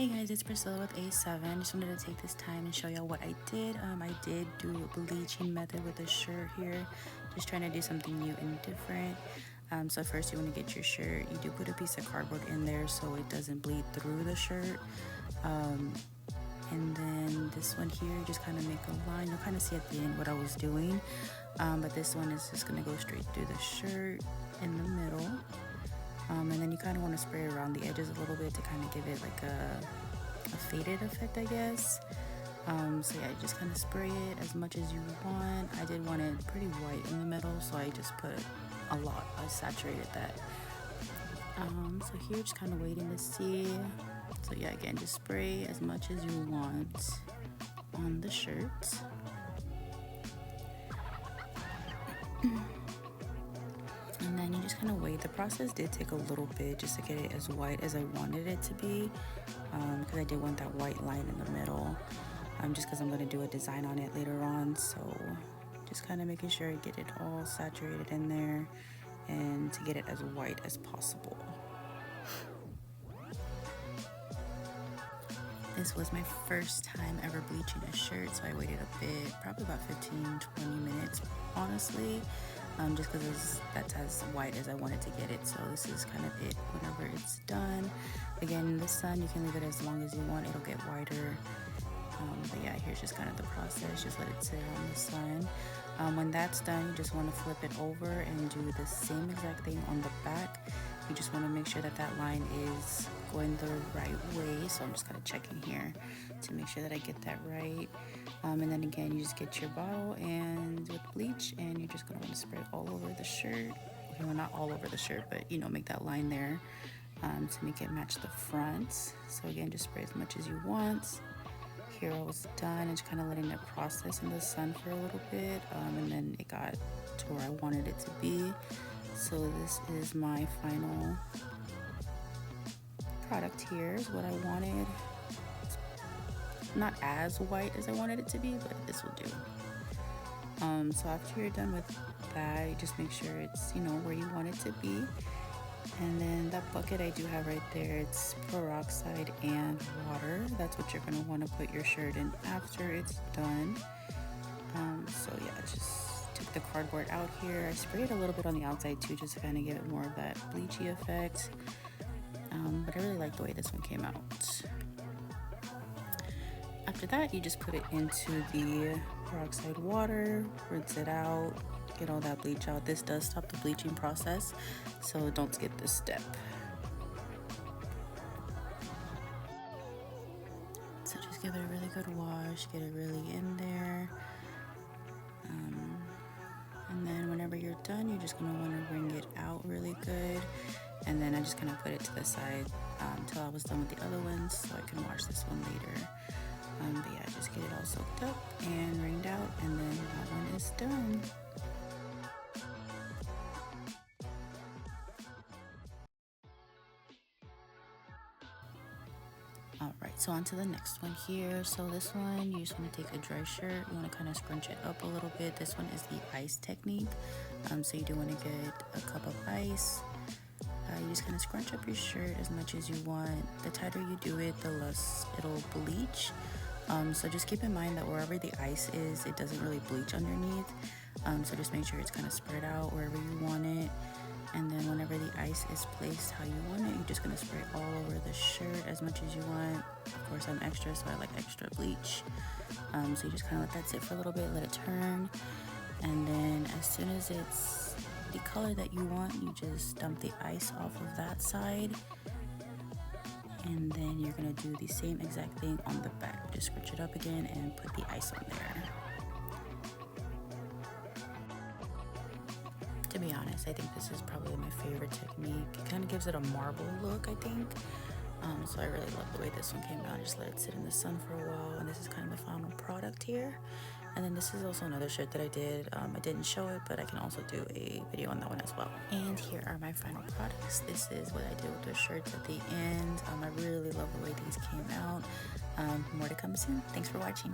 Hey guys, it's Priscilla with A7. Just wanted to take this time and show y'all what I did. I did do a bleaching method with a shirt here, just trying to do something new and different. So first you want to get your shirt. You do put a piece of cardboard in there so it doesn't bleed through the shirt. And then this one here, just kind of make a line. You'll kind of see at the end what I was doing. But this one is just going to go straight through the shirt in the middle. And then you kind of want to spray around the edges a little bit to kind of give it like a faded effect, I guess. So yeah, you just kind of spray it as much as you want. I did want it pretty white in the middle, so I just put a lot. I saturated that. So here, just kind of waiting to see. So yeah, again, just spray as much as you want on the shirt. And then you just kind of wait. The process did take a little bit just to get it as white as I wanted it to be, because I did want that white line in the middle, just because I'm going to do a design on it later on. So just kind of making sure I get it all saturated in there and to get it as white as possible. This was my first time ever bleaching a shirt, so I waited a bit, probably about 15-20 minutes, honestly. Just because that's as white as I wanted to get it. So this is kind of it whenever it's done. Again, in the sun, you can leave it as long as you want. It'll get whiter. But yeah, here's just kind of the process. Just let it sit on the sun. When that's done, you just want to flip it over and do the same exact thing on the back. You just want to make sure that that line is going the right way. So I'm just kind of checking here to make sure that I get that right. And then again, you just get your bottle and with bleach, and you're just gonna want to spray all over the shirt. Well, not all over the shirt, but you know, make that line there to make it match the front. So again, just spray as much as you want. Here I was done and just kind of letting it process in the sun for a little bit, and then it got to where I wanted it to be. So this is my final product. Here is what I wanted. Not as white as I wanted it to be, but this will do. So after you're done with that, you just make sure it's, you know, where you want it to be. And then that bucket I do have right there, it's peroxide and water. That's what you're going to want to put your shirt in after it's done. So yeah, I just took the cardboard out here. I sprayed a little bit on the outside too, just to kind of give it more of that bleachy effect. But I really like the way this one came out. After that, you just put it into the peroxide water, rinse it out, get all that bleach out. This does stop the bleaching process, so don't skip this step. So just give it a really good wash, get it really in there. And then whenever you're done, you're just gonna wanna wring it out really good. And then I just kind of put it to the side until I was done with the other ones, so I can wash this one later. But yeah, just get it all soaked up and wringed out, and then that one is done. Alright, so on to the next one here. So this one, you just want to take a dry shirt, you want to kind of scrunch it up a little bit. This one is the ice technique. So you do want to get a cup of ice. You just kind of scrunch up your shirt as much as you want. The tighter you do it, the less it'll bleach. So just keep in mind that wherever the ice is, it doesn't really bleach underneath. So just make sure it's kind of spread out wherever you want it. And then whenever the ice is placed how you want it, you're just going to spray all over the shirt as much as you want. Of course, I'm extra, so I like extra bleach. So you just kind of let that sit for a little bit, let it turn. And then as soon as it's the color that you want, you just dump the ice off of that side. And then you're gonna do the same exact thing on the back. Just scrunch it up again and put the ice on there. To be honest, I think this is probably my favorite technique. It kind of gives it a marble look, I think. So I really love the way this one came out. Just let it sit in the sun for a while, and this is kind of the final product here. And then this is also another shirt that I did. I didn't show it, but I can also do a video on that one as well. And here are my final products. This is what I did with the shirts at the end. I really love the way these came out. More to come soon. Thanks for watching.